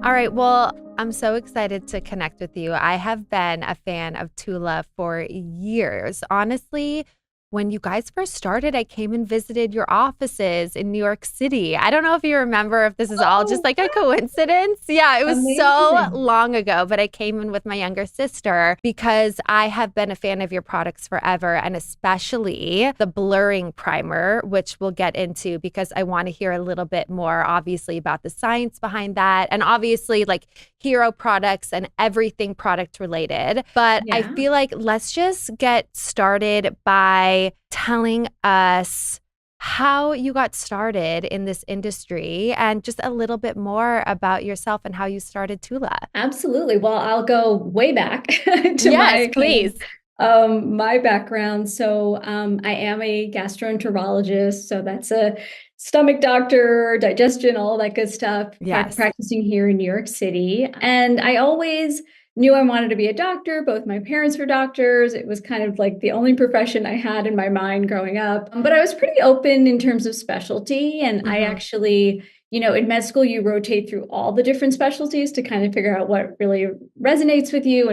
All right. Well, I'm so excited to connect with you. I have been a fan of TULA for years. Honestly, when you guys first started, I came and visited your offices in New York City. I don't know if you remember if this is all just Oh, like a coincidence. Yeah, it was so amazing. long ago, but I came in with my younger sister because I have been a fan of your products forever, and especially the blurring primer, which we'll get into because I want to hear a little bit more, obviously, about the science behind that. And obviously, like hero products and everything product related. But I Yeah, feel like let's just get started by telling us how you got started in this industry and just a little bit more about yourself and how you started Tula. absolutely. Well, I'll go way back to Yes, my please. my background. I am a gastroenterologist, so that's a stomach doctor, digestion, all that good stuff, Yes. practicing here in New York City. And I always knew I wanted to be a doctor. Both my parents were doctors. It was kind of like the only profession I had in my mind growing up. But I was pretty open in terms of specialty. And I Hmm. actually, in med school, you rotate through all the different specialties to kind of figure out what really resonates with you.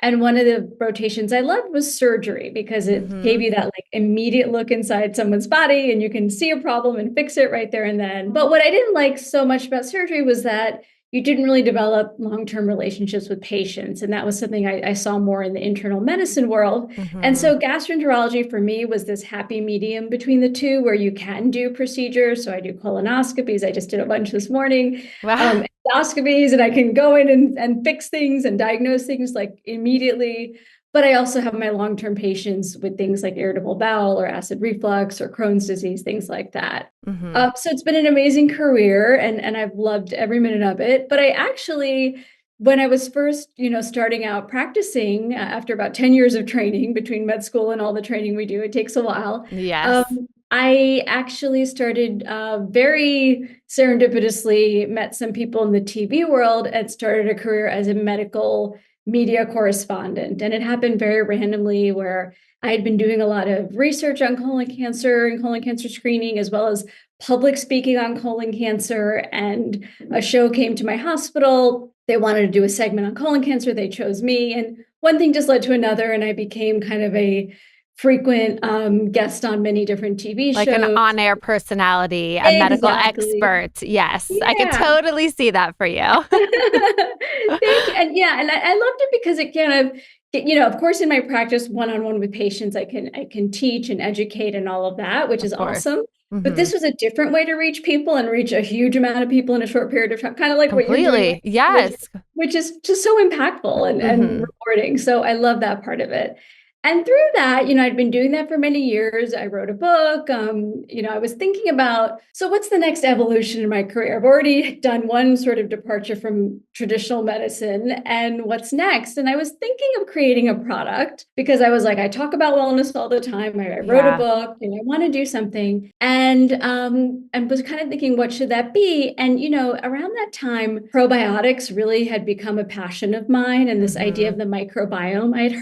And one of the rotations I loved was surgery because it gave Hmm. you that like immediate look inside someone's body and you can see a problem and fix it right there and then. But what I didn't like so much about surgery was that you didn't really develop long-term relationships with patients. And that was something I saw more in the internal medicine world. And Hmm. so gastroenterology for me was this happy medium between the two where you can do procedures. So I do colonoscopies. I just did a bunch this morning. Wow. Endoscopies, and I can go in and fix things and diagnose things like immediately. But I also have my long-term patients with things like irritable bowel or acid reflux or Crohn's disease, things like that. Hmm. So it's been an amazing career and I've loved every minute of it. But I actually, when I was first, starting out practicing after about 10 years of training between med school and all the training we do, it takes a while. Um, Yes. I actually started very serendipitously, met some people in the TV world and started a career as a medical media correspondent. And it happened very randomly where I had been doing a lot of research on colon cancer and colon cancer screening, as well as public speaking on colon cancer. And a show came to my hospital. They wanted to do a segment on colon cancer. They chose me. And one thing just led to another. And I became kind of a frequent guest on many different TV Like an shows. on-air personality, a medical Exactly. expert. Yes, I could Yeah. totally see that for you. Thank you. And yeah, and I loved it because it kind of, of course, in my practice one-on-one with patients, I can teach and educate and all of that, which Of is course. awesome. But Hmm. this was a different way to reach people and reach a huge amount of people in a short period of time, kind of like what you're doing right Completely. now, which Yes. which is just so impactful and Hmm. rewarding. So I love that part of it. And through that, I'd been doing that for many years. I wrote a book. I was thinking about, so what's the next evolution in my career? I've already done one sort of departure from traditional medicine, and what's next? And I was thinking of creating a product because I was like, I talk about wellness all the time. I wrote a Yeah. book and I want to do something. And was kind of thinking, what should that be? And around that time, probiotics really had become a passion of mine, and this idea Hmm. of the microbiome. I had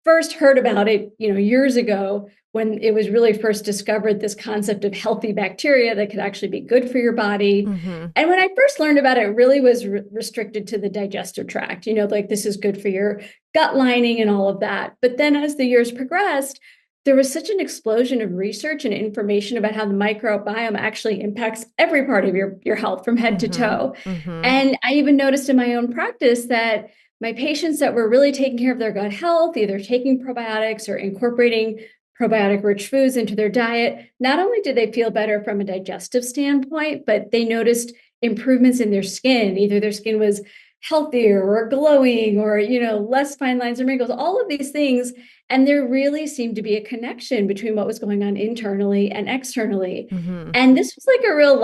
first heard about it, years ago when it was really first discovered, this concept of healthy bacteria that could actually be good for your body. Hmm. And when I first learned about it, it really was restricted to the digestive tract, like this is good for your gut lining and all of that. But then as the years progressed, there was such an explosion of research and information about how the microbiome actually impacts every part of your health from head to Hmm. toe. Hmm. And I even noticed in my own practice that my patients that were really taking care of their gut health, either taking probiotics or incorporating probiotic rich foods into their diet, not only did they feel better from a digestive standpoint, but they noticed improvements in their skin. Either their skin was healthier or glowing or, less fine lines or wrinkles, all of these things. And there really seemed to be a connection between what was going on internally and externally. Hmm. And this was like a real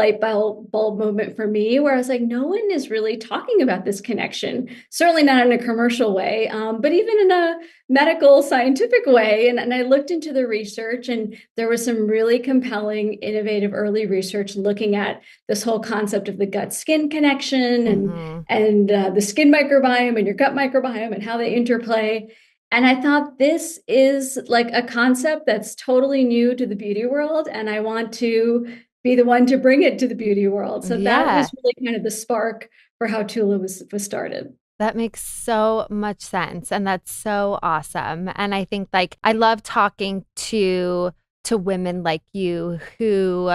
bulb moment for me where I was like, no one is really talking about this connection, certainly not in a commercial way, but even in a medical scientific way. And I looked into the research, and there was some really compelling, innovative early research looking at this whole concept of the gut skin connection Hmm. and the skin microbiome and your gut microbiome and how they interplay. And I thought this is like a concept that's totally new to the beauty world, and I want to be the one to bring it to the beauty world. So that Yeah. was really kind of the spark for how TULA was started. That makes so much sense. And that's so awesome. And I think like I love talking to women like you who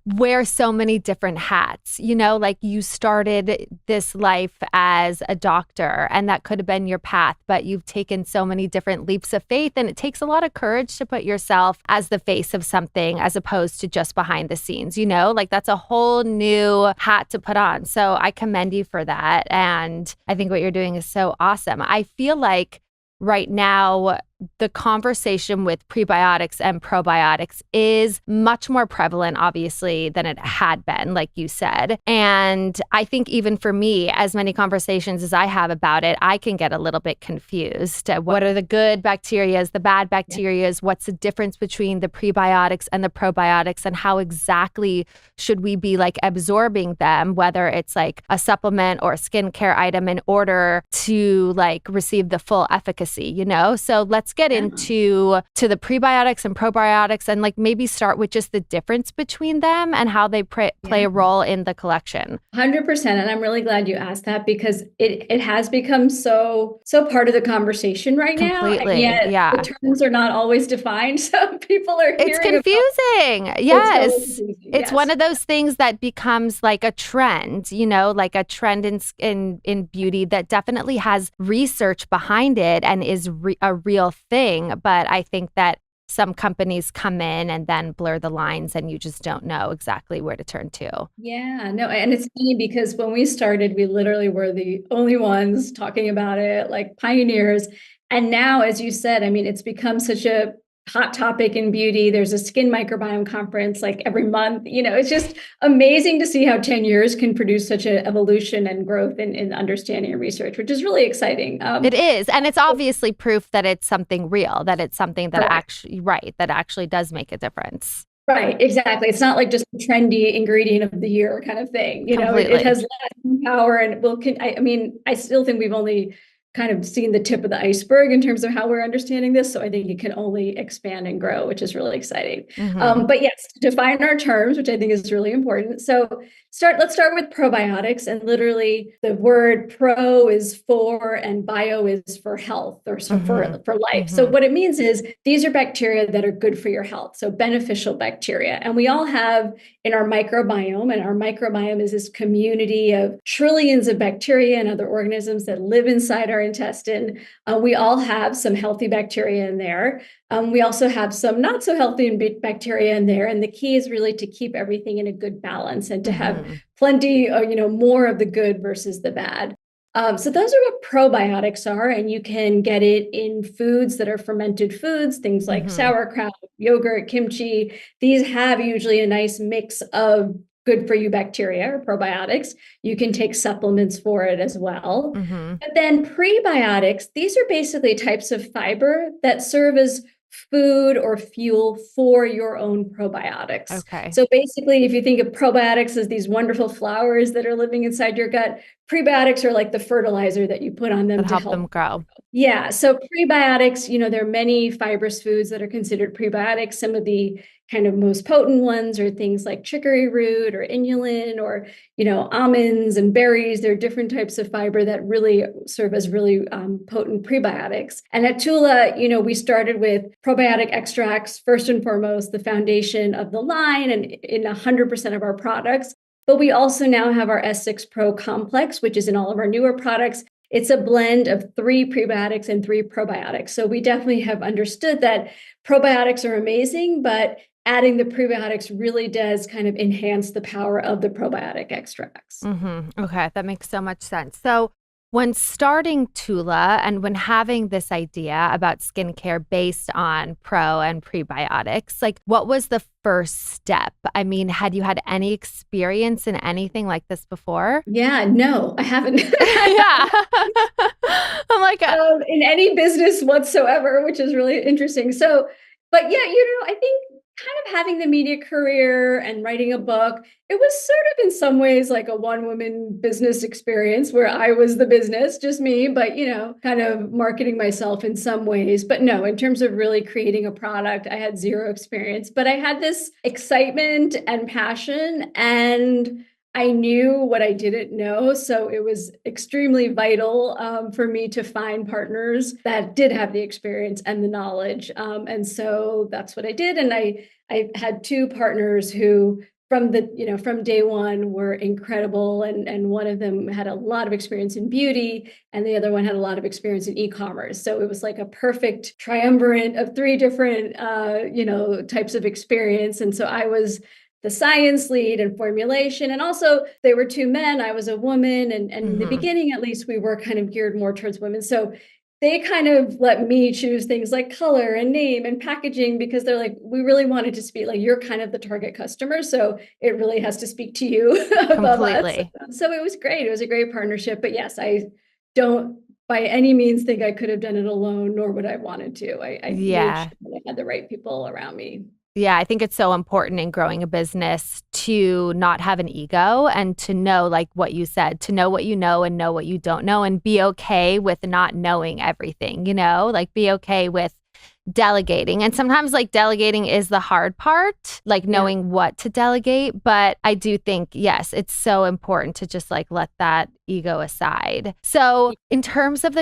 wear so many different hats. You know, like you started this life as a doctor and that could have been your path, but you've taken so many different leaps of faith, and it takes a lot of courage to put yourself as the face of something as opposed to just behind the scenes, you know, like that's a whole new hat to put on. So I commend you for that. And I think what you're doing is so awesome. I feel like right now, the conversation with prebiotics and probiotics is much more prevalent, obviously, than it had been, like you said. And I think even for me, as many conversations as I have about it, I can get a little bit confused. What are the good bacterias, the bad bacterias? What's the difference between the prebiotics and the probiotics, and how exactly should we be like absorbing them, whether it's like a supplement or a skincare item, in order to like receive the full efficacy, you know? So let's get into the prebiotics and probiotics, and like maybe start with just the difference between them and how they play a role in the collection. 100%. And I'm really glad you asked that, because it has become so part of the conversation right Completely. now. And yet the terms are not always defined. So people are It's confusing. Yes. It's one of those things that becomes like a trend, you know, like a trend in beauty that definitely has research behind it and is a real thing. But I think that some companies come in and then blur the lines, and you just don't know exactly where to turn to. Yeah, no, and it's funny because when we started, we literally were the only ones talking about it, like pioneers. And now, as you said, I mean, it's become such a hot topic in beauty. There's a skin microbiome conference like every month. You know, it's just amazing to see how 10 years can produce such an evolution and growth in understanding and research, which is really exciting. It is. And it's obviously proof that it's something real, that it's something that that actually does make a difference. Right, exactly. It's not like just a trendy ingredient of the year kind of thing. You know, it has lasting power, and I mean, I still think we've only kind of seen the tip of the iceberg in terms of how we're understanding this. So I think it can only expand and grow, which is really exciting. But yes, to define our terms, which I think is really important. So let's start with probiotics. And literally the word pro is for and bio is for health, or so for life. So what it means is these are bacteria that are good for your health. So beneficial bacteria. And we all have in our microbiome, and our microbiome is this community of trillions of bacteria and other organisms that live inside our intestine. We all have some healthy bacteria in there. We also have some not so healthy bacteria in there. And the key is really to keep everything in a good balance and to have plenty, more of the good versus the bad. So those are what probiotics are, and you can get it in foods that are fermented foods, things like sauerkraut, yogurt, kimchi. These have usually a nice mix of good for you bacteria or probiotics. You can take supplements for it as well. But then prebiotics, these are basically types of fiber that serve as food or fuel for your own probiotics. Okay. So basically, if you think of probiotics as these wonderful flowers that are living inside your gut, prebiotics are like the fertilizer that you put on them to help them grow. Yeah. So prebiotics, there are many fibrous foods that are considered prebiotics. Some of the kind of most potent ones are things like chicory root or inulin or, almonds and berries. There are different types of fiber that really serve as really potent prebiotics. And at TULA, we started with probiotic extracts, first and foremost, the foundation of the line and in 100% of our products. But we also now have our S6 Pro complex, which is in all of our newer products. It's a blend of 3 prebiotics and 3 probiotics. So we definitely have understood that probiotics are amazing, but adding the prebiotics really does kind of enhance the power of the probiotic extracts. Okay, that makes so much sense. So when starting TULA and when having this idea about skincare based on pro and prebiotics, like what was the first step? I mean, had you had any experience in anything like this before? Yeah, no, I haven't. Yeah. I'm like, in any business whatsoever, which is really interesting. So, but yeah, I think kind of having the media career and writing a book, it was sort of in some ways like a one-woman business experience where I was the business, just me, but, kind of marketing myself in some ways. But no, in terms of really creating a product, I had zero experience, but I had this excitement and passion. And I knew what I didn't know. So it was extremely vital for me to find partners that did have the experience and the knowledge. And so that's what I did. And I had two partners who from day one were incredible. And one of them had a lot of experience in beauty and the other one had a lot of experience in e-commerce. So it was like a perfect triumvirate of three different, types of experience. And so I was the science lead and formulation. And also they were two men, I was a woman. And in the beginning, at least we were kind of geared more towards women. So they kind of let me choose things like color and name and packaging because they're like, we really wanted to speak like you're kind of the target customer. So it really has to speak to you above us. Completely. So it was great. It was a great partnership. But yes, I don't by any means think I could have done it alone, nor would I wanted to. I made Yeah. sure that I had the right people around me. Yeah, I think it's so important in growing a business to not have an ego and to know, like what you said, to know what you know and know what you don't know and be okay with not knowing everything, like be okay with delegating. And sometimes like delegating is the hard part, like knowing what to delegate. But I do think, yes, it's so important to just like let that ego aside. So in terms of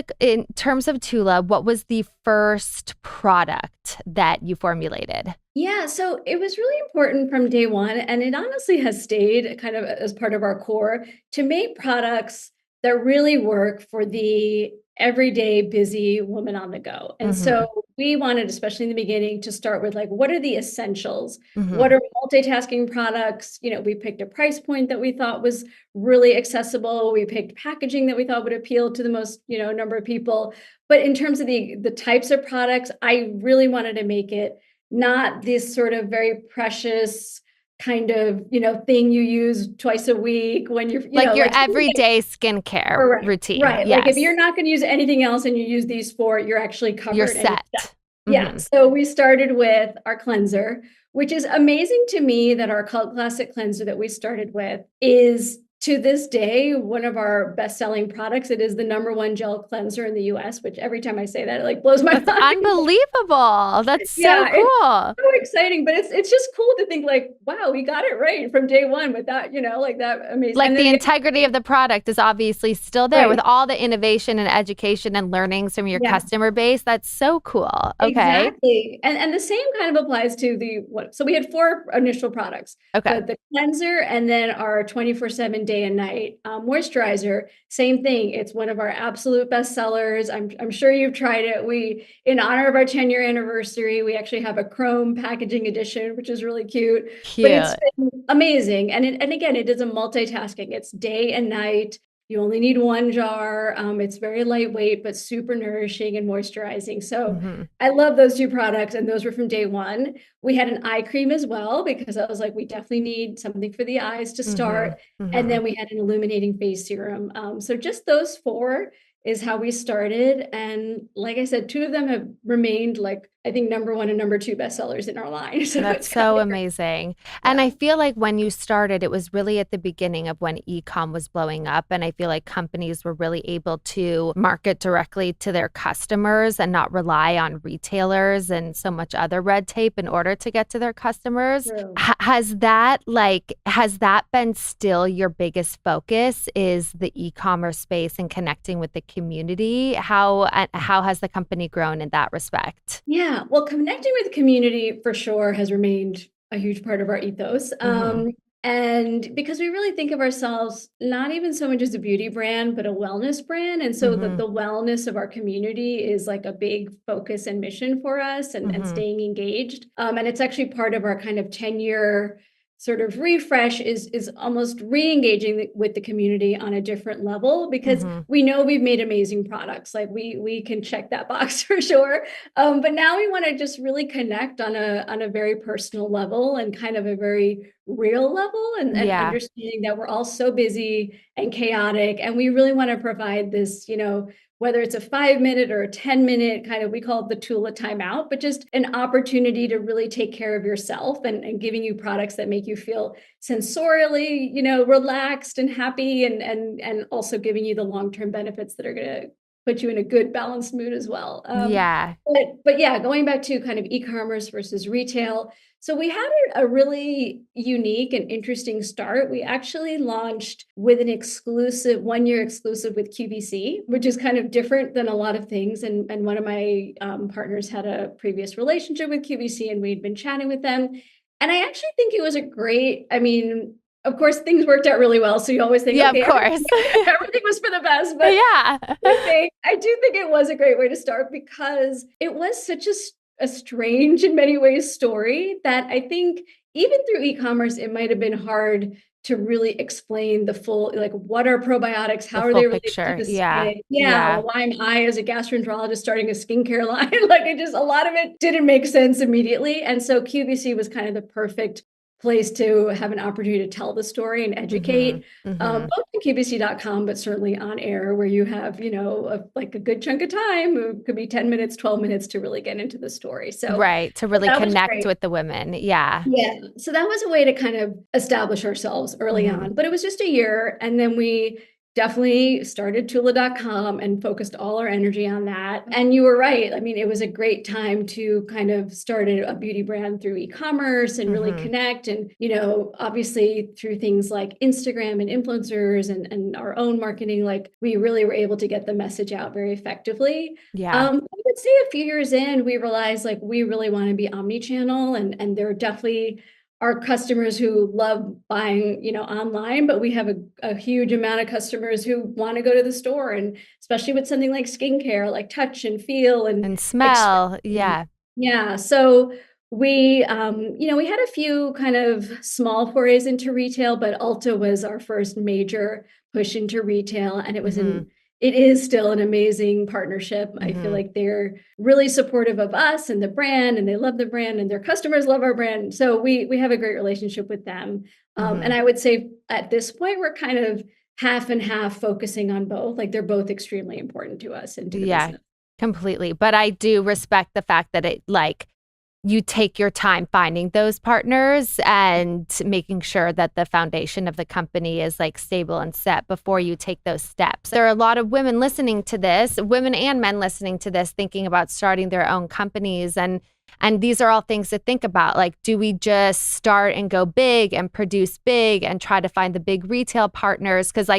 Tula, what was the first product that you formulated? Yeah, so it was really important from day one, and it honestly has stayed kind of as part of our core to make products that really work for the everyday busy woman on the go. And Mm-hmm. so we wanted, especially in the beginning, to start with like, what are the essentials? Mm-hmm. What are multitasking products? We picked a price point that we thought was really accessible. We picked packaging that we thought would appeal to the most, number of people. But in terms of the types of products, I really wanted to make it not this sort of very precious kind of, thing you use twice a week when you're, Like your like everyday skincare correct. routine. Right. Like if Yes. you're not going to use anything else and you use these four, you're actually You're covered and you're set. set. Yeah. Mm-hmm. So we started with our cleanser, which is amazing to me that our cult classic cleanser that we started with is to this day one of our best-selling products. It is the number one gel cleanser in the US, which every time I say that, it like blows my That's mind. unbelievable. That's so Yeah, it's cool. so exciting, but it's just cool to think like, wow, we got it right from day one with that, like that amazing. Like And then the the integrity of the product is obviously still there with right, all the innovation and education and learnings from your yeah, customer base. That's so cool. Okay. exactly. And the same kind of applies to the what. So we had four initial products, Okay. the cleanser, and then our 24/7 day and night moisturizer. Same thing. It's one of our absolute best sellers. I'm sure you've tried it. We, in honor of our 10-year anniversary, we actually have a chrome packaging edition, which is really cute. But it's Cute. been amazing. And again, it is a multitasking. It's day and night. You only need one jar. It's very lightweight, but super nourishing and moisturizing. So Hmm. I love those two products, and those were from day one. We had an eye cream as well because I was like, we definitely need something for the eyes to Hmm. start. And Hmm. then we had an illuminating face serum. So just those four is how we started. And like I said, two of them have remained like I think number one and number two bestsellers in our line. So That's it's kind so of amazing. And yeah. I feel like when you started, it was really at the beginning of when e-com was blowing up. And I feel like companies were really able to market directly to their customers and not rely on retailers and so much other red tape in order to get to their customers. True. Has that been still your biggest focus is the e-commerce space and connecting with the community? How has the company grown in that respect? Yeah, well, connecting with the community for sure has remained a huge part of our ethos. Hmm. And because we really think of ourselves not even so much as a beauty brand, but a wellness brand. And so Hmm. the wellness of our community is like a big focus and mission for us and Hmm. staying engaged. And it's actually part of our kind of 10-year sort of refresh is almost re-engaging with the community on a different level because Hmm. we know we've made amazing products. Like we can check that box for sure. But now we want to just really connect on a very personal level and kind of a very real level and Yeah. understanding that we're all so busy and chaotic. And we really want to provide this, whether it's a 5 minute or a 10 minute kind of, we call it the TULA timeout, but just an opportunity to really take care of yourself and giving you products that make you feel sensorially, relaxed and happy and also giving you the long-term benefits that are going to put you in a good balanced mood as well. Yeah. But yeah, going back to kind of e-commerce versus retail. So we had a really unique and interesting start. We actually launched with an exclusive 1 year exclusive with QVC, which is kind of different than a lot of things. And one of my partners had a previous relationship with QVC, and we'd been chatting with them. And I actually think it was a great, I mean, of course, things worked out really well. So you always think, Yeah, okay, of course. everything was for the best. But Yeah. I do think it was a great way to start because it was such a strange, in many ways, story that I think even through e-commerce, it might have been hard to really explain the full, like, what are probiotics? The How are full they related to picture. the Yeah. skin? Yeah, Yeah. well, why am I, as a gastroenterologist, starting a skincare line? Like, it just, a lot of it didn't make sense immediately. And so QVC was kind of the perfect place to have an opportunity to tell the story and educate, both on QVC.com, but certainly on air, where you have, like a good chunk of time. It could be 10 minutes, 12 minutes to really get into the story. So Right. To really that was connect great. with the women. Yeah. Yeah. So that was a way to kind of establish ourselves early Mm-hmm. on, but it was just a year. And then we definitely started TULA.com and focused all our energy on that. And you were right. I mean, it was a great time to kind of start a beauty brand through e-commerce and really connect. And, obviously through things like Instagram and influencers and our own marketing, like, we really were able to get the message out very effectively. Yeah. I would say a few years in, we realized, like, we really want to be omni-channel, and there are definitely our customers who love buying, online, but we have a huge amount of customers who want to go to the store, and especially with something like skincare, like touch and feel and And smell. expression. Yeah. Yeah. So we, we had a few kind of small forays into retail, but Ulta was our first major push into retail, and it is still an amazing partnership. I feel like they're really supportive of us and the brand, and they love the brand, and their customers love our brand. So we have a great relationship with them. And I would say at this point, we're kind of half and half, focusing on both. Like, they're both extremely important to us and to the Yeah. business. Completely. But I do respect the fact that you take your time finding those partners and making sure that the foundation of the company is stable and set before you take those steps. There are a lot of women listening to this, women and men listening to this, thinking about starting their own companies. And these are all things to think about. Like, do we just start and go big and produce big and try to find the big retail partners? Because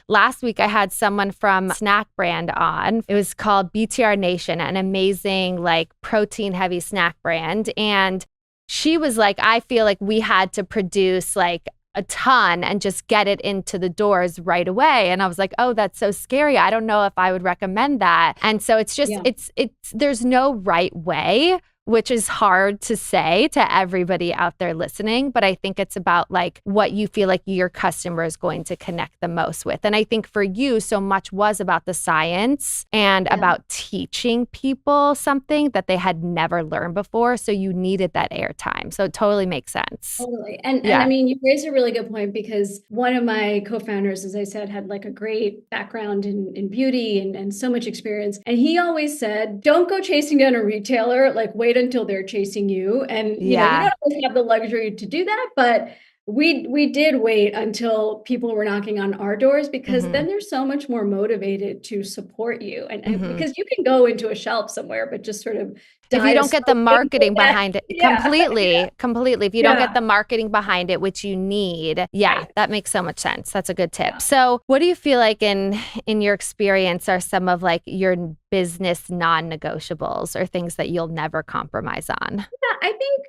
last week I had someone from snack brand on. It was called BTR Nation, an amazing protein heavy snack brand. And she was like, I feel like we had to produce a ton and just get it into the doors right away. And I was like, oh, that's so scary. I don't know if I would recommend that. And so it's just, it's there's no right way, which is hard to say to everybody out there listening. But I think it's about what you feel like your customer is going to connect the most with. And I think for you, so much was about the science and about teaching people something that they had never learned before. So you needed that airtime. So it totally makes sense. Totally. And I mean, you raised a really good point, because one of my co-founders, as I said, had a great background in beauty and so much experience. And he always said, don't go chasing down a retailer, wait until they're chasing you. And, you don't always have the luxury to do that, but we did wait until people were knocking on our doors, because then they're so much more motivated to support you. And because you can go into a shelf somewhere, but just sort of if you don't get the marketing behind it, completely. If you don't get the marketing behind it, which you need, that makes so much sense. That's a good tip. Yeah. So what do you feel like in your experience are some of your business non-negotiables, or things that you'll never compromise on? Yeah, I think,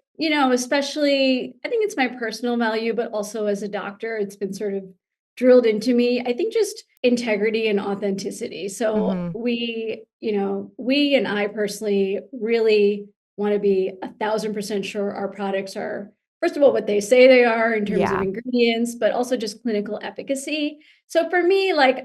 especially, I think it's my personal value, but also as a doctor, it's been sort of drilled into me. I think just integrity and authenticity. So we and I personally really want to be 1,000% sure our products are, first of all, what they say they are in terms of ingredients, but also just clinical efficacy. So for me, I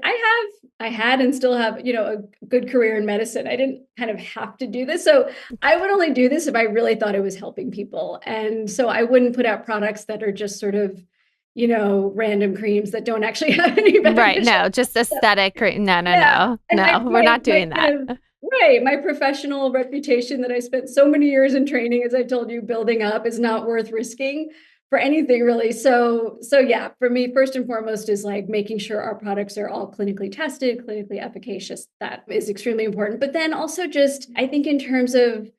had and still have, a good career in medicine. I didn't kind of have to do this. So I would only do this if I really thought it was helping people. And so I wouldn't put out products that are just sort of, random creams that don't actually have any benefit. Right. No, just aesthetic. No, we're not doing that. My professional reputation that I spent so many years in training, as I told you, building up, is not worth risking for anything really. So yeah, for me, first and foremost is like making sure our products are all clinically tested, clinically efficacious. That is extremely important. But then also just, I think in terms of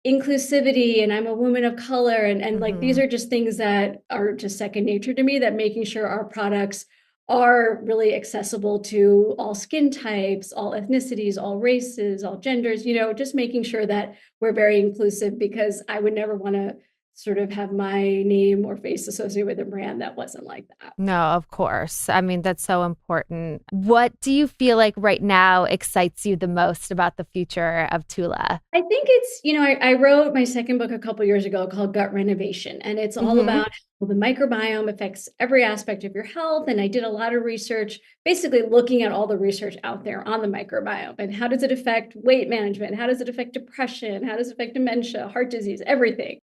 inclusivity, and I'm a woman of color, and like these are just things that are just second nature to me, that making sure our products are really accessible to all skin types, all ethnicities, all races, all genders, just making sure that we're very inclusive, because I would never want to sort of have my name or face associated with a brand that wasn't like that. No, of course. I mean, that's so important. What do you feel like right now excites you the most about the future of TULA? I think it's, I wrote my second book a couple years ago called Gut Renovation, and it's all about how the microbiome affects every aspect of your health. And I did a lot of research, basically looking at all the research out there on the microbiome and how does it affect weight management? How does it affect depression? How does it affect dementia, heart disease, everything?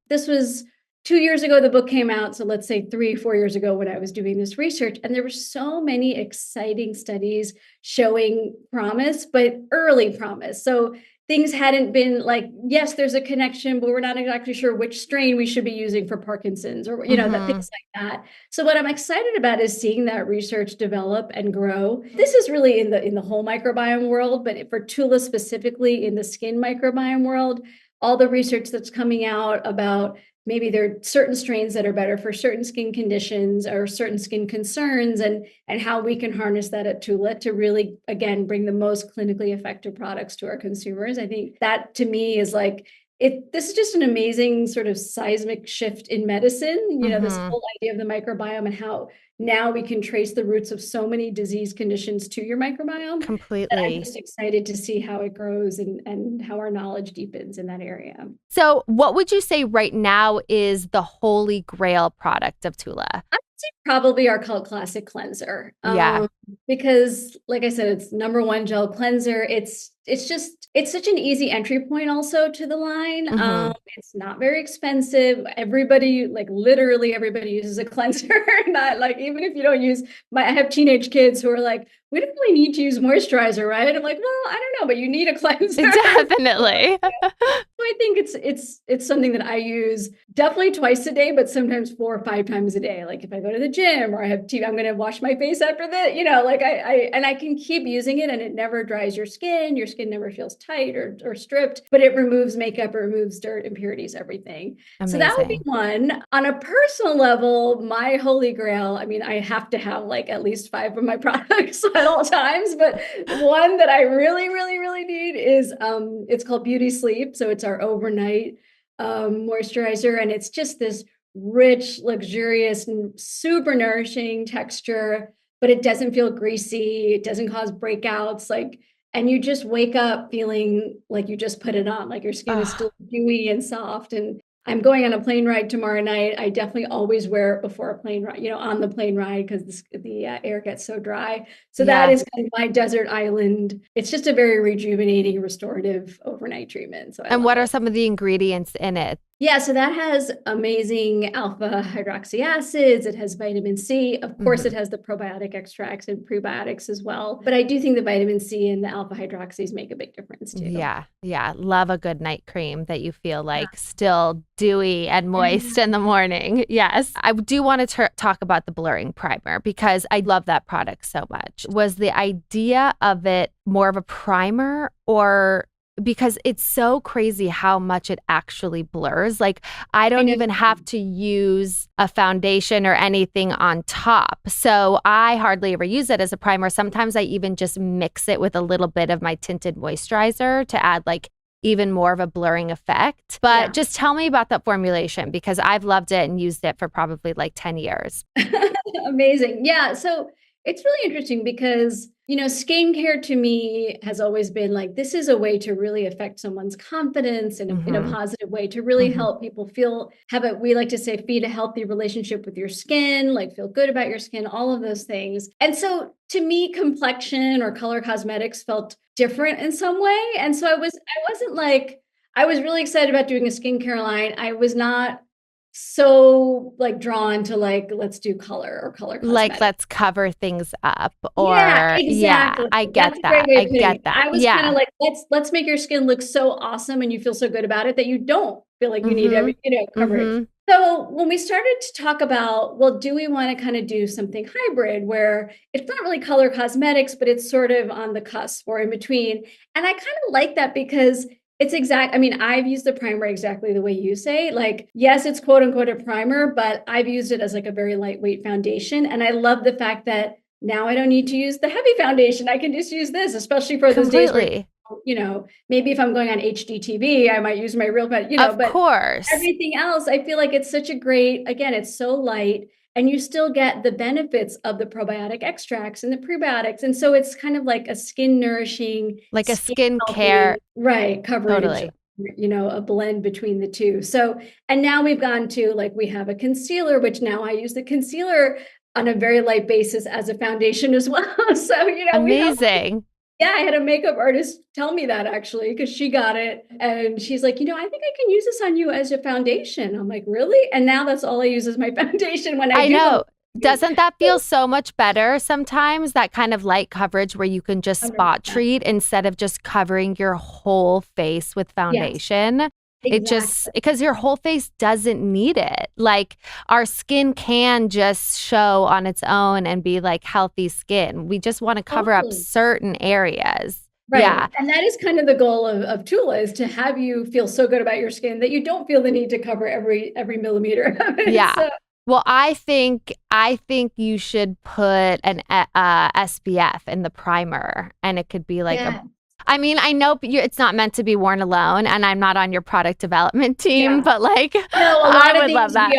This was 2 years ago, the book came out. So let's say 3, 4 years ago when I was doing this research, and there were so many exciting studies showing promise, but early promise. So things hadn't been like, yes, there's a connection, but we're not exactly sure which strain we should be using for Parkinson's, or, that things like that. So what I'm excited about is seeing that research develop and grow. This is really in the whole microbiome world, but for TULA specifically in the skin microbiome world, all the research that's coming out about maybe there are certain strains that are better for certain skin conditions or certain skin concerns, and how we can harness that at TULA to really, again, bring the most clinically effective products to our consumers. I think that to me is like, this is just an amazing sort of seismic shift in medicine, this whole idea of the microbiome and how now we can trace the roots of so many disease conditions to your microbiome. Completely. I'm just excited to see how it grows and how our knowledge deepens in that area. So what would you say right now is the holy grail product of TULA? I would say probably our Cult Classic cleanser. Yeah. Because like I said, it's #1 gel cleanser. It's such an easy entry point also to the line. It's not very expensive. Everybody, like literally everybody uses a cleanser. Not like, even if you don't use I have teenage kids who are like, we don't really need to use moisturizer, right? I'm like, well, I don't know, but you need a cleanser. Definitely. So I think it's something that I use definitely twice a day, but sometimes 4 or 5 times a day. Like if I go to the gym or I have TV, I'm going to wash my face after that, like I can keep using it, and it never dries your skin. Your skin never feels tight or stripped, but it removes makeup, it removes dirt, impurities, everything. Amazing. So that would be one. On a personal level, my holy grail, I mean, I have to have like at least 5 of my products at all times, but one that I really, really, really need is it's called Beauty Sleep. So it's our overnight moisturizer, and it's just this rich, luxurious, and super nourishing texture, but it doesn't feel greasy. It doesn't cause breakouts. And you just wake up feeling like you just put it on, like your skin is still dewy and soft. And I'm going on a plane ride tomorrow night. I definitely always wear it before a plane ride, on the plane ride, because the air gets so dry. So that is kind of my desert island. It's just a very rejuvenating, restorative overnight treatment. So and what are some of the ingredients in it? Yeah, so that has amazing alpha hydroxy acids. It has vitamin C. Of course, it has the probiotic extracts and prebiotics as well. But I do think the vitamin C and the alpha hydroxys make a big difference too. Yeah. Love a good night cream that you feel like still dewy and moist in the morning. Yes. I do want to talk about the blurring primer, because I love that product so much. Was the idea of it more of a primer, or because it's so crazy how much it actually blurs? Like, I don't even have to use a foundation or anything on top. So I hardly ever use it as a primer. Sometimes I even just mix it with a little bit of my tinted moisturizer to add like even more of a blurring effect. But just tell me about that formulation, because I've loved it and used it for probably like 10 years. Amazing. Yeah. So it's really interesting because, skincare to me has always been like, this is a way to really affect someone's confidence in a positive way, to really help people we like to say, feed a healthy relationship with your skin, like feel good about your skin, all of those things. And so to me, complexion or color cosmetics felt different in some way. And so I was really excited about doing a skincare line. I was not so like drawn to like, let's do color or color cosmetics. Like, let's cover things up, or exactly. I get that. I get that. I was kind of like, let's make your skin look so awesome and you feel so good about it that you don't feel like you need every, coverage. So when we started to talk about, well, do we want to kind of do something hybrid where it's not really color cosmetics, but it's sort of on the cusp or in between? And I kind of like that because I mean, I've used the primer exactly the way you say. Like, yes, it's quote unquote a primer, but I've used it as like a very lightweight foundation. And I love the fact that now I don't need to use the heavy foundation. I can just use this, especially for those days where, Completely. maybe if I'm going on HDTV, I might use my real, Of but course. everything else, I feel like it's such a great, again, it's so light and you still get the benefits of the probiotic extracts and the prebiotics. And so it's kind of like a skin nourishing, Like a skin skincare. healthy, right, coverage, Totally. a blend between the two. So, and now we've gone to like, we have a concealer, which now I use the concealer on a very light basis as a foundation as well. So, we have Amazing. yeah, I had a makeup artist tell me that actually, because she got it and she's like, I think I can use this on you as a foundation. I'm like, really? And now that's all I use as my foundation when I I do the know. Doesn't that feel so much better sometimes? That kind of light coverage where you can just spot 100%. treat instead of just covering your whole face with Yes, foundation. It just, exactly. because your whole face doesn't need it. Like our skin can just show on its own and be like healthy skin. We just want to cover up Totally. certain areas. Right. Yeah. And that is kind of the goal of TULA is to have you feel so good about your skin that you don't feel the need to cover every millimeter of it. Yeah. So Well, I think you should put an SPF in the primer, and it could be like a. yeah, I mean, I know it's not meant to be worn alone, and I'm not on your product development team, yeah. but like, No, a I lot of would love these that.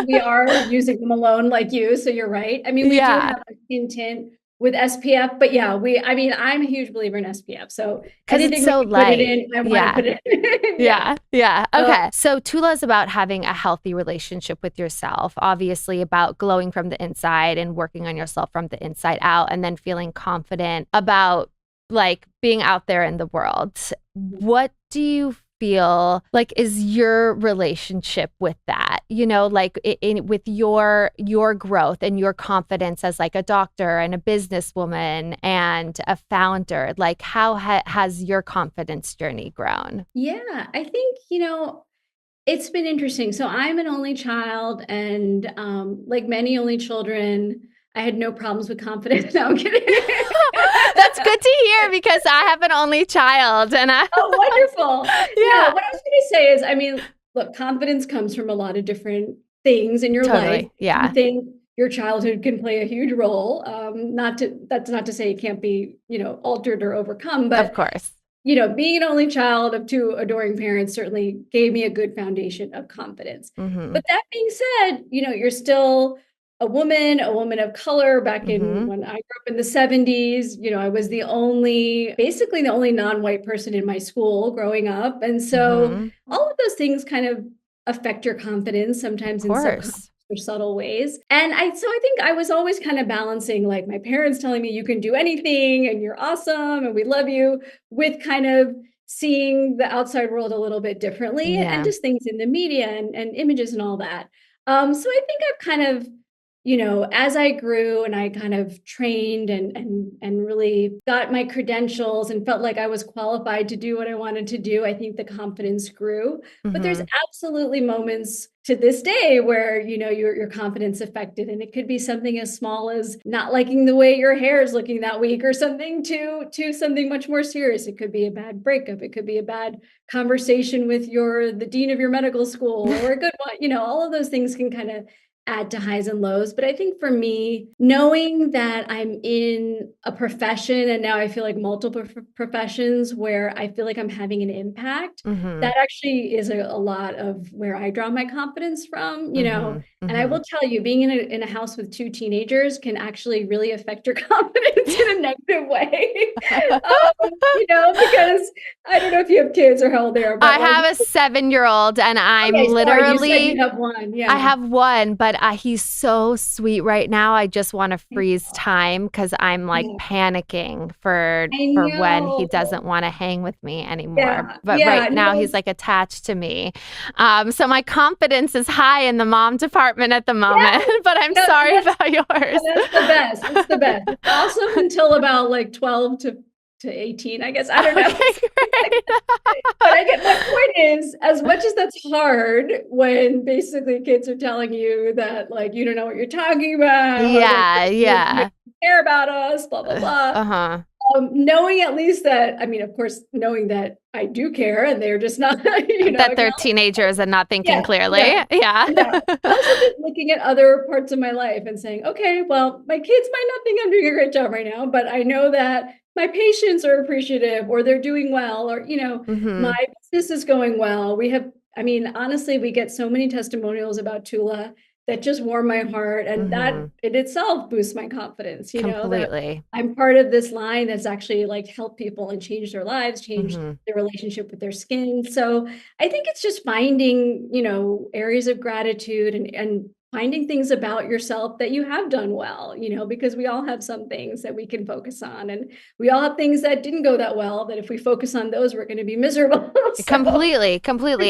we are using them alone like you, so you're right. I mean, we do Yeah, have a skin tint with SPF, but yeah, I mean, I'm a huge believer in SPF. So because it's anything we so can put it light. in, I want to Yeah. put it in. Yeah. Yeah, yeah. So Okay. So Tula is about having a healthy relationship with yourself, obviously about glowing from the inside and working on yourself from the inside out, and then feeling confident about like being out there in the world. What do you feel like is your relationship with that? Like with your growth and your confidence as like a doctor and a businesswoman and a founder, like how has your confidence journey grown? yeah, I think, it's been interesting. So I'm an only child and like many only children, I had no problems with confidence. No, I'm kidding. That's good to hear because I have an only child and I Oh, wonderful. No, yeah, what I was going to say is, I mean, look, confidence comes from a lot of different things in your life. totally. I Yeah, think your childhood can play a huge role. That's not to say it can't be, altered or overcome, of but course. being an only child of two adoring parents certainly gave me a good foundation of confidence. Mhm. But that being said, you're still a woman of color back in Mhm. when I grew up in the 70s. I was basically the only non-white person in my school growing up. And so Mhm. all of those things kind of affect your confidence, Of sometimes in subconscious course. or subtle ways. And I think I was always kind of balancing like my parents telling me you can do anything and you're awesome and we love you with kind of seeing the outside world a little bit differently and Yeah. just things in the media and images and all that. So I think I've kind of, as I grew and I kind of trained and really got my credentials and felt like I was qualified to do what I wanted to do, I think the confidence grew. But there's Mhm. absolutely moments to this day where your confidence affected, and it could be something as small as not liking the way your hair is looking that week, or something to something much more serious. It could be a bad breakup. It could be a bad conversation with the dean of your medical school, or a good one. All of those things can kind of add to highs and lows. But I think for me, knowing that I'm in a profession and now I feel like multiple professions where I feel like I'm having an impact, Mhm. that actually is a lot of where I draw my confidence from. Mhm. And I Mhm. will tell you, being in a house with two teenagers can actually really affect your confidence in a negative way. Because I don't know if you have kids or how old they are, I but like, have a 7-year-old and I'm okay, sorry, you said literally you have one. I Yeah. have one, but he's so sweet right now. I just want to freeze time because I'm like Yeah. panicking for I when he know. doesn't want to hang with me anymore. Yeah, But right yeah, now no, he's like attached to me. So my confidence is high in the mom department at the moment. yeah, But I'm no, sorry that's about yours. that's the best. It's the best. It's awesome until about like 12 to to 18, I guess. I don't know. Okay, great. But I get, my point is, as much as that's hard when basically kids are telling you that like you don't know what you're talking about, or Yeah, you don't yeah. care about us, blah, blah, blah. Uh-huh. Knowing at least that, I mean, of course, knowing that I do care and they're just not, That they're teenagers and not thinking yeah, clearly. yeah, Yeah. yeah. Also just looking at other parts of my life and saying, okay, well, my kids might not think I'm doing a great job right now, but I know that my patients are appreciative or they're doing well, or, Mm-hmm. my business is going well. We have, I mean, honestly, we get so many testimonials about Tula that just warm my heart. And that Mm-hmm. in itself boosts my confidence, that Completely. I'm part of this line that's actually like helped people and changed their lives, changed Mm-hmm. their relationship with their skin. So I think it's just finding, areas of gratitude and finding things about yourself that you have done well, because we all have some things that we can focus on. And we all have things that didn't go that well, that if we focus on those, we're going to be miserable. So, Completely.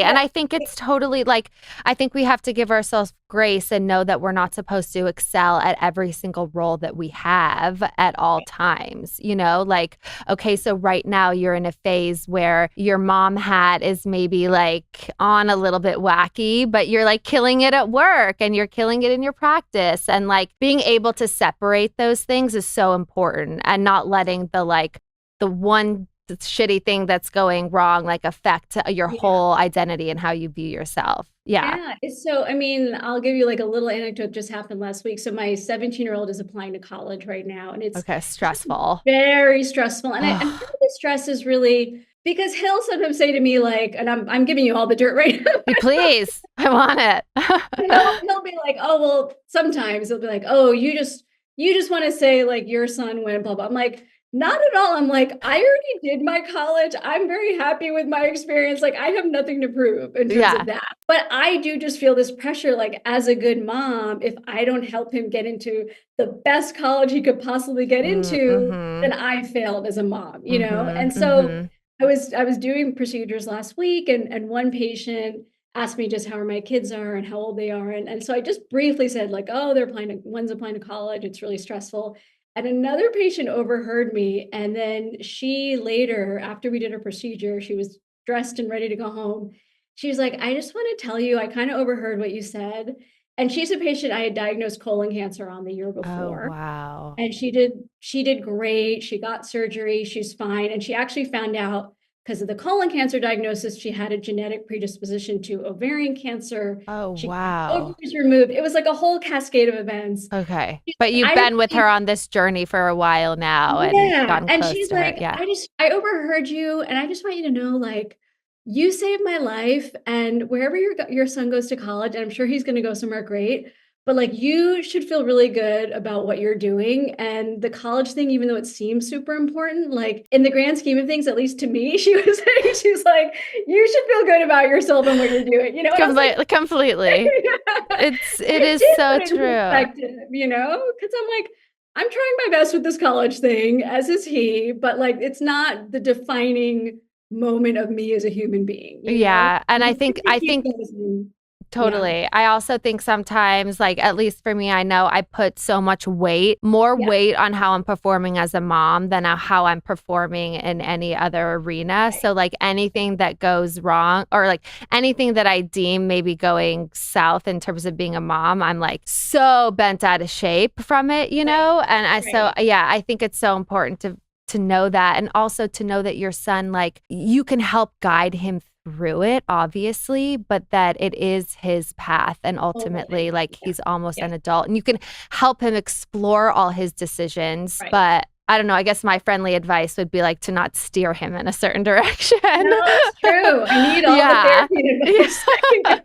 And yeah. I think it's totally like, I think we have to give ourselves grace and know that we're not supposed to excel at every single role that we have at all times. Like, okay, so right now you're in a phase where your mom hat is maybe like on a little bit wacky, but you're like killing it at work and you're killing it in your practice. And like being able to separate those things is so important, and not letting the one shitty thing that's going wrong like affect your Yeah. whole identity and how you view yourself. Yeah. Yeah, it's so, I mean, I'll give you like a little anecdote just happened last week. So my 17-year-old is applying to college right now, and it's Okay. Stressful. very stressful. And part Oh, of the stress is really because he'll sometimes say to me, like, and I'm giving you all the dirt right now. please. I want And it. he'll be like, oh, well, sometimes he'll be like, oh, you just want to say like your son went blah blah. I'm like, not at all. I'm like, I already did my college. I'm very happy with my experience. Like, I have nothing to prove in terms of Yeah. that. But I do just feel this pressure, like as a good mom, if I don't help him get into the best college he could possibly get into, Mm-hmm. then I failed as a mom. Mm-hmm. And so Mm-hmm. I was doing procedures last week, and one patient asked me just how my kids are and how old they are. And so I just briefly said, like, oh, one's applying to college. It's really stressful. And another patient overheard me. And then she later, after we did her procedure, she was dressed and ready to go home. She was like, I just want to tell you, I kind of overheard what you said. And she's a patient I had diagnosed colon cancer on the year Oh, before. wow. And she did great. She got surgery. She's fine. And she actually found out because of the colon cancer diagnosis, she had a genetic predisposition to ovarian cancer. Oh, She got wow. ovaries removed. It was like a whole cascade of events. Okay. But you've I been with her on this journny for a while now and Yeah. gotten And close she's to her. like, Yeah. I overheard you, and I just want you to know, like, you saved my life, and wherever your son goes to college, and I'm sure he's going to go somewhere great, but like, you should feel really good about what you're doing. And the college thing, even though it seems super important, like in the grand scheme of things, at least to me, she was saying, she's like, you should feel good about yourself and what you're doing, And I was like, Completely. yeah. It It is did so put it in true. perspective, because I'm like, I'm trying my best with this college thing, as is he, but like it's not the defining moment of me as a human being. Yeah. And And I I think I appreciate think those yeah, totally. I also think sometimes, like, at least for me, I know I put so much more yeah, weight on how I'm performing as a mom than how I'm performing in any other arena. right. So, like, anything that goes wrong or like anything that I deem maybe going south in terms of being a mom, I'm like so bent out of shape from Right, And right. yeah, I think it's so important to know that, and also to know that your son, like, you can help guide him through it, obviously, but that it is his path, and ultimately, Totally. like, Yeah, he's almost yeah, an adult and you can help him explore all his decisions. right. But I don't know, I guess my friendly advice would be like to not steer him in a certain direction. No, it's true. I need all the Yeah. therapy and Yeah. advice I can get.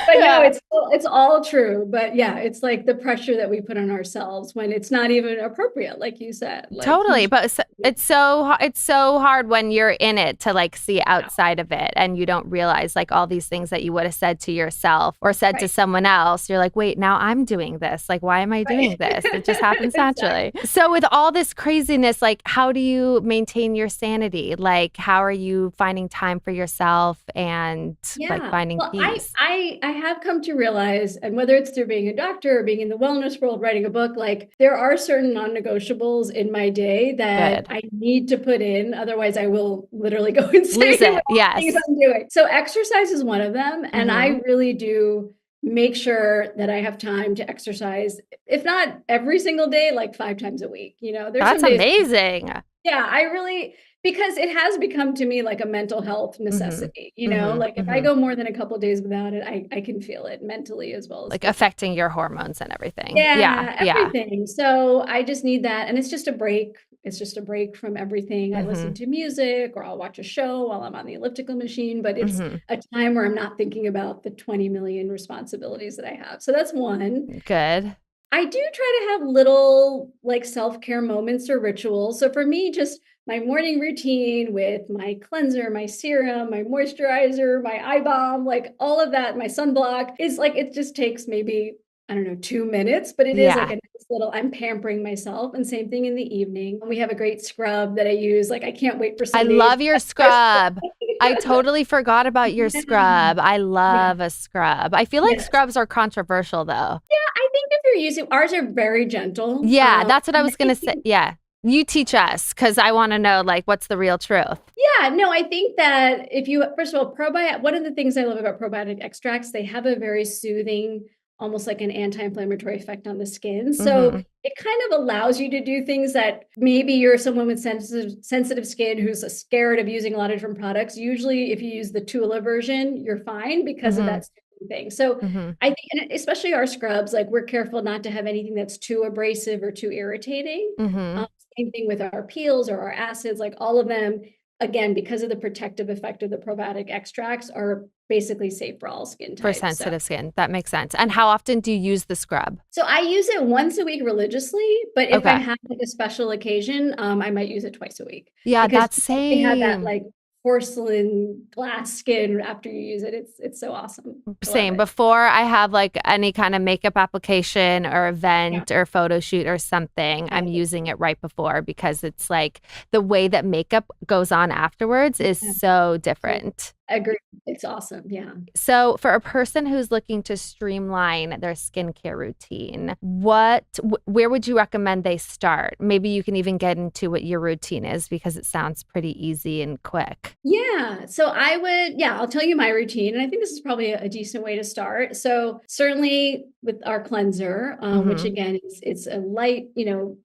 But no, Yeah. it's all true. But yeah, it's like the pressure that we put on ourselves when it's not even appropriate, like you said. Like he Totally, should, but it's so hard when you're in it to like see yeah, outside of it, and you don't realize like all these things that you would have said to yourself or said to right, someone else. You're like, wait, now I'm doing this. Like, why am I doing right. this? It just happens naturally. Exactly. So with all this craziness, like how do you maintain your sanity? Like how are you finding time for yourself and like Yeah. finding Well, I peace? I I have come to realize, and whether it's through being a doctor or being in the wellness world, writing a book, like there are certain non-negotiables in my day that Good. I need to put in. Otherwise, I will literally go insane Lose with it. all the things Yes. I'm doing. So exercise is one of them. And Hmm. I really do make sure that I have time to exercise, if not every single day, like 5 times a week. There's That's some days. amazing. Yeah, I really, because it has become to me like a mental health Hmm. necessity, Hmm. like if I hmm go more than a couple days without it, I can feel it mentally as well as Like physically. affecting your hormones and everything. Yeah. Yeah, Yeah. everything. So I just need that. And it's just a break. It's just a break from everything. I listen Hmm. to music or I'll watch a show while I'm on the elliptical machine, but it's Hmm. a time where I'm not thinking about the 20 million responsibilities that I have. So that's one. Good. I do try to have little like self-care moments or rituals. So for me, just my morning routine with my cleanser, my serum, my moisturizer, my eye balm, like all of that, my sunblock is like, it just takes maybe, I don't know, 2 minutes, but it is like Yeah. a nice little, I'm pampering myself. And same thing in the evening. We have a great scrub that I use. Like I can't wait for I Sundays. love your scrub. I totally forgot about your Yeah. scrub. I Yeah. love a scrub. I feel like Yes. scrubs are controversial though. I think if you're using ours are very gentle. Yeah, that's what I And I was gonna say. think Yeah. You teach us because I want to know like what's the real truth. Yeah, no, I think that if you, first of all, probiotic, one of the things I love about probiotic extracts, they have a very soothing, almost like an anti-inflammatory effect on the skin. So Hmm. it kind of allows you to do things that maybe you're someone with sensitive skin who's scared of using a lot of different products. Usually, if you use the TULA version, you're fine because of Hmm. that soothing thing. So Hmm. I think, and especially our scrubs, like we're careful not to have anything that's too abrasive or too irritating. Hmm. Um, Same thing with our peels or our acids, like all of them again, because of the protective effect of the probiotic extracts, are basically safe for all skin For types. So, sensitive skin. That makes sense. And how often do you use the scrub? so I use it once a week religiously, but if I Okay. have like a special occasion, I might use it twice a week Yeah, because that's they have that same. like porcelain glass skin after you use it. It's so awesome. I love Same. it. Before I have like any kind of makeup application or Yeah. event or photo shoot or something, I'm using it right before because it's like the way that makeup goes on afterwards is Yeah. so different. Agree. It's awesome. Yeah. So, for a person who's looking to streamline their skincare routine, where would you recommend they start? Maybe you can even get into what your routine is because it sounds pretty easy and quick. Yeah. So I would, yeah, I'll tell you my routine. And I think this is probably a decent way to start. So certainly with our cleanser, which Hmm. again is it's a light,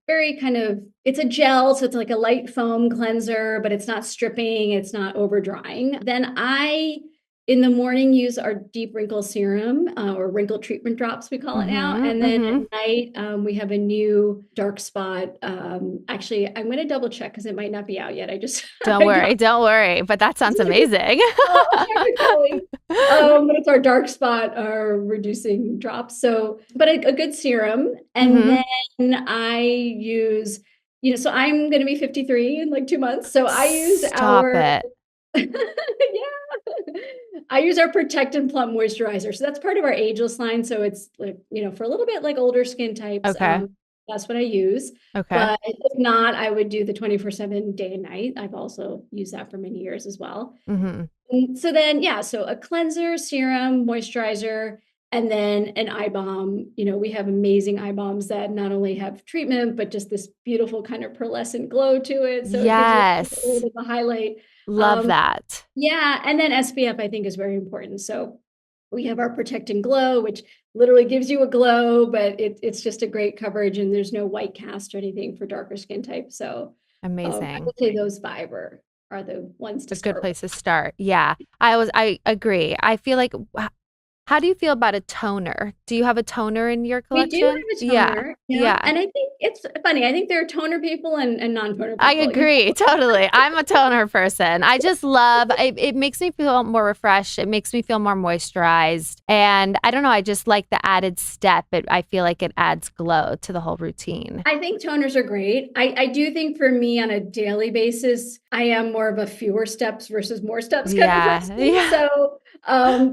very kind of it's a gel. So it's like a light foam cleanser, but it's not stripping, it's not over drying. Then I in the morning use our deep wrinkle serum or wrinkle treatment drops we call it now, Hmm. and then at Hmm. night we have a new dark spot. Actually I'm going to double check because it might not be out yet. I just Don't I don't. worry, don't worry. But that sounds amazing. I'll check with Kelly. But it's our dark spot, our reducing drops. So, but a good serum. And Hmm. then I use, so I'm going to be 53 in like 2 months. So I use Stop our, it. yeah, I use our Protect and Plump Moisturizer. So that's part of our ageless line. So it's like, for a little bit like older skin types. Okay. That's what I use. Okay. But if not, I would do the 24/7 day and night. I've also used that for many years as well. Hmm. So then, yeah, so a cleanser, serum, moisturizer, and then an eye balm. We have amazing eye balms that not only have treatment, but just this beautiful kind of pearlescent glow to it. So it gives you a little Yes. bit of a highlight. Love Um, that. yeah, and then SPF I think is very important. So we have our Protect and Glow, which literally gives you a glow, but it's just a great coverage and there's no white cast or anything for darker skin type. So I Amazing. would say those five are the ones to A good start with. place to start. Yeah. I agree. I feel like how do you feel about a toner? Do you have a toner in your We do collection? have a Yeah. toner, yeah, Yeah. and I think it's funny, I think there are toner people and non-toner I people. agree. Totally. I'm a toner person. I just love it makes me feel more refreshed. It makes me feel more moisturized. And I don't know, I just like the added step. I feel like it adds glow to the whole routine. I think toners are great. I do think for me on a daily basis, I am more of a fewer steps versus more steps kind of Yeah. person. Yeah. So,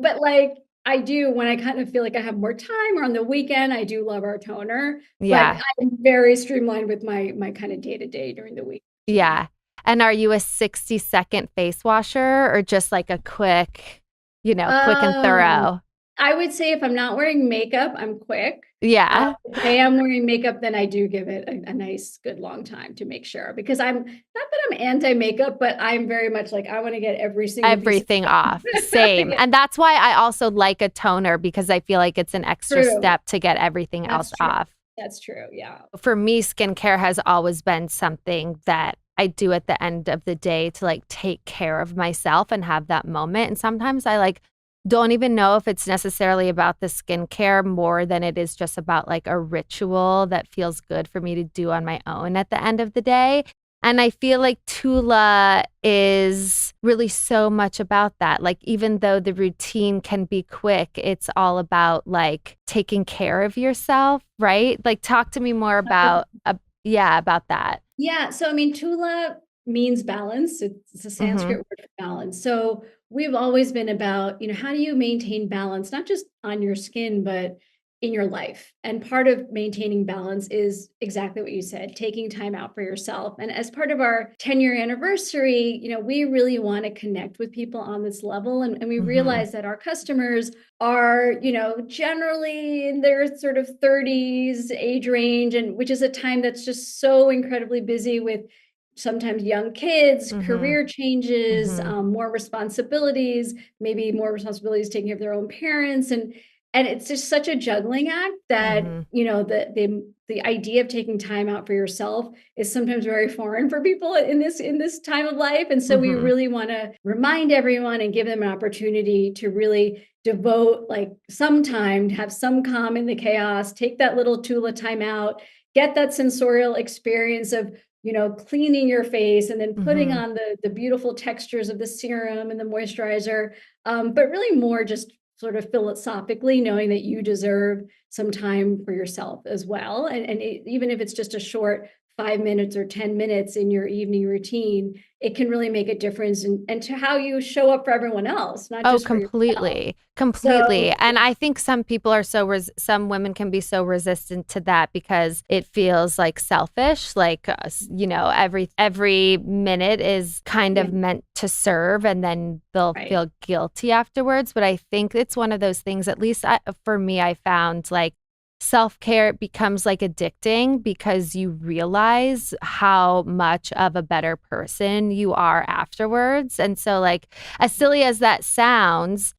but like I do when I kind of feel like I have more time or on the weekend, I do love our toner, but Yeah. I'm very streamlined with my kind of day-to-day during the week. Yeah. And are you a 60-second face washer or just like a quick, quick and Um, thorough? I would say if I'm not wearing makeup, I'm quick. Yeah. If I am wearing makeup, then I do give it a nice, good long time to make sure because I'm not that I'm anti-makeup, but I'm very much like I want to get every single piece of Everything off. Same. yeah, And that's why I also like a toner because I feel like it's an extra true. step to get everything else That's true. off. That's true. Yeah. For me, skincare has always been something that I do at the end of the day to like take care of myself and have that moment. And sometimes I like don't even know if it's necessarily about the skincare more than it is just about like a ritual that feels good for me to do on my own at the end of the day. And I feel like Tula is really so much about that. Like, even though the routine can be quick, it's all about like taking care of yourself, right? Like, talk to me more about, yeah, about that. Yeah, so I mean, Tula means balance. It's a Mm-hmm. Sanskrit word for balance. So we've always been about, how do you maintain balance, not just on your skin, but in your life. And part of maintaining balance is exactly what you said, taking time out for yourself. And as part of our 10-year anniversary, we really want to connect with people on this level. And we Mm-hmm. realize that our customers are, generally in their sort of 30s age range, and which is a time that's just so incredibly busy with sometimes young kids, Mm-hmm. career changes, Mm-hmm. more responsibilities, maybe more responsibilities taking care of their own parents, and it's just such a juggling act that Mm-hmm. the idea of taking time out for yourself is sometimes very foreign for people in this time of life. And so we Mm-hmm. really want to remind everyone and give them an opportunity to really devote like some time, to have some calm in the chaos, take that little Tula time out, get that sensorial experience of cleaning your face and then putting Mm-hmm. on the beautiful textures of the serum and the moisturizer, but really more just sort of philosophically knowing that you deserve some time for yourself as well. And even if it's just a short 5 minutes or 10 minutes in your evening routine, it can really make a difference and to how you show up for everyone else, not Oh, just for yourself. completely. So Completely. And I think some people are some women can be so resistant to that because it feels like selfish, like every minute is kind yeah, of meant to serve and then they'll right. feel guilty afterwards, but I think it's one of those things at least for me I found like self-care becomes like addicting because you realize how much of a better person you are afterwards. And so like as silly as that sounds,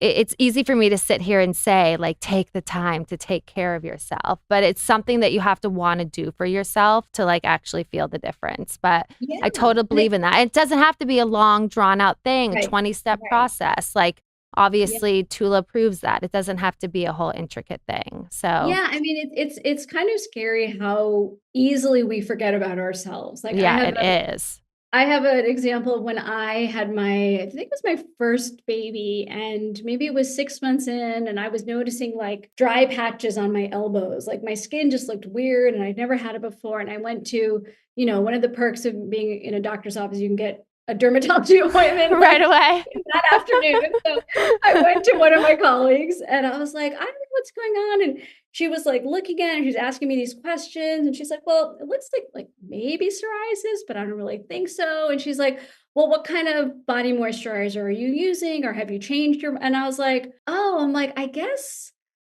it's easy for me to sit here and say like take the time to take care of yourself, but it's something that you have to want to do for yourself to like actually feel the difference. But Yeah. I totally And believe in that. It doesn't have to be a long drawn out thing, a right, 20-step right. process. Like Yeah. obviously Tula proves that it doesn't have to be a whole intricate thing. So Yeah, I mean, it's kind of scary how easily we forget about ourselves. Like yeah, it is. I have an example of when I had I think it was my first baby, and maybe it was 6 months in, and I was noticing like dry patches on my elbows. Like my skin just looked weird, and I'd never had it before. And I went to, one of the perks of being in a doctor's office, you can get a dermatology appointment Right like away. that afternoon. So I went to one of my colleagues and I was like, I don't know what's going on. And she was like looking at it, and she's asking me these questions. And she's like, well, it looks like maybe psoriasis, but I don't really think so. And she's like, well, what kind of body moisturizer are you using? Or have you changed your and I was like, oh, I'm like, I guess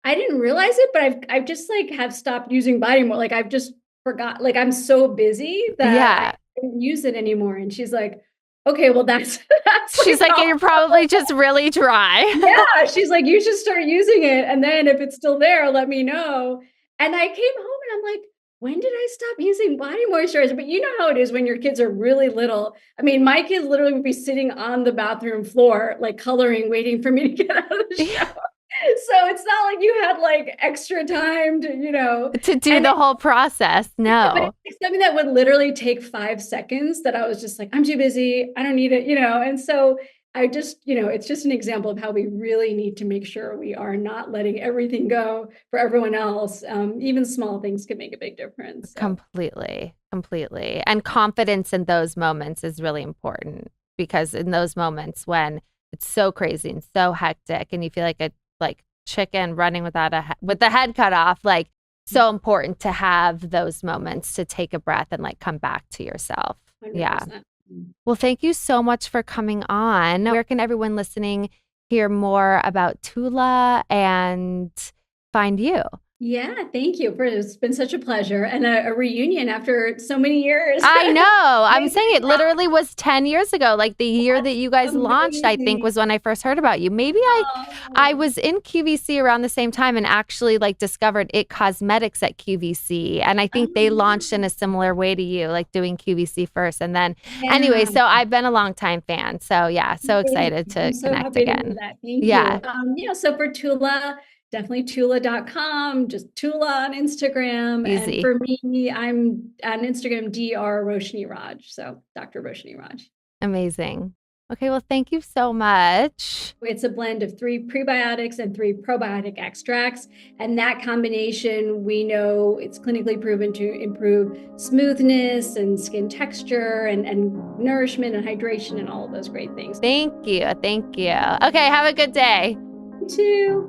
I didn't realize it, but I've just like have stopped using body more. Like I've just forgot, like I'm so busy that I Yeah. don't use it anymore. And she's like, okay, well that's that's She's like like, not you're probably just really dry. yeah, she's like, "You should start using it, and then if it's still there, let me know." And I came home and I'm like, "When did I stop using body moisturizer?" But you know how it is when your kids are really little. I mean, my kids literally would be sitting on the bathroom floor, like coloring, waiting for me to get out of the shower. So it's not like you had like extra time to, To do and the whole process. yeah, but No. it's something that would literally take 5 seconds that I was just like, "I'm too busy. I don't need it," and so I just it's just an example of how we really need to make sure we are not letting everything go for everyone else. Even small things can make a big difference, so Completely, completely. And confidence in those moments is really important because in those moments when It's so crazy and so hectic, and you feel like a chicken running without with the head cut off. Like, so important to have those moments to take a breath and like come back to yourself. 100%. Yeah. Well, thank you so much for coming on. Where can everyone listening hear more about TULA and find you? Yeah, thank you. It's been such a pleasure and a reunion after so many years. I know. I'm saying it literally was 10 years ago. Like the year that you guys launched, I think, was when I first heard about you. Maybe I was in QVC around the same time and actually like discovered It Cosmetics at QVC. And I think they launched in a similar way to you, like doing QVC first. And then anyway, so I've been a long time fan. So yeah, so excited to connect again. Thank you. So for TULA, definitely TULA.com, just TULA on Instagram. Easy. And for me, I'm on Instagram, Dr. Roshini Raj. So Dr. Roshini Raj. Amazing. Okay, well, thank you so much. It's a blend of 3 prebiotics and 3 probiotic extracts. And that combination, we know it's clinically proven to improve smoothness and skin texture and nourishment and hydration and all of those great things. Thank you. Thank you. Okay, have a good day. You too.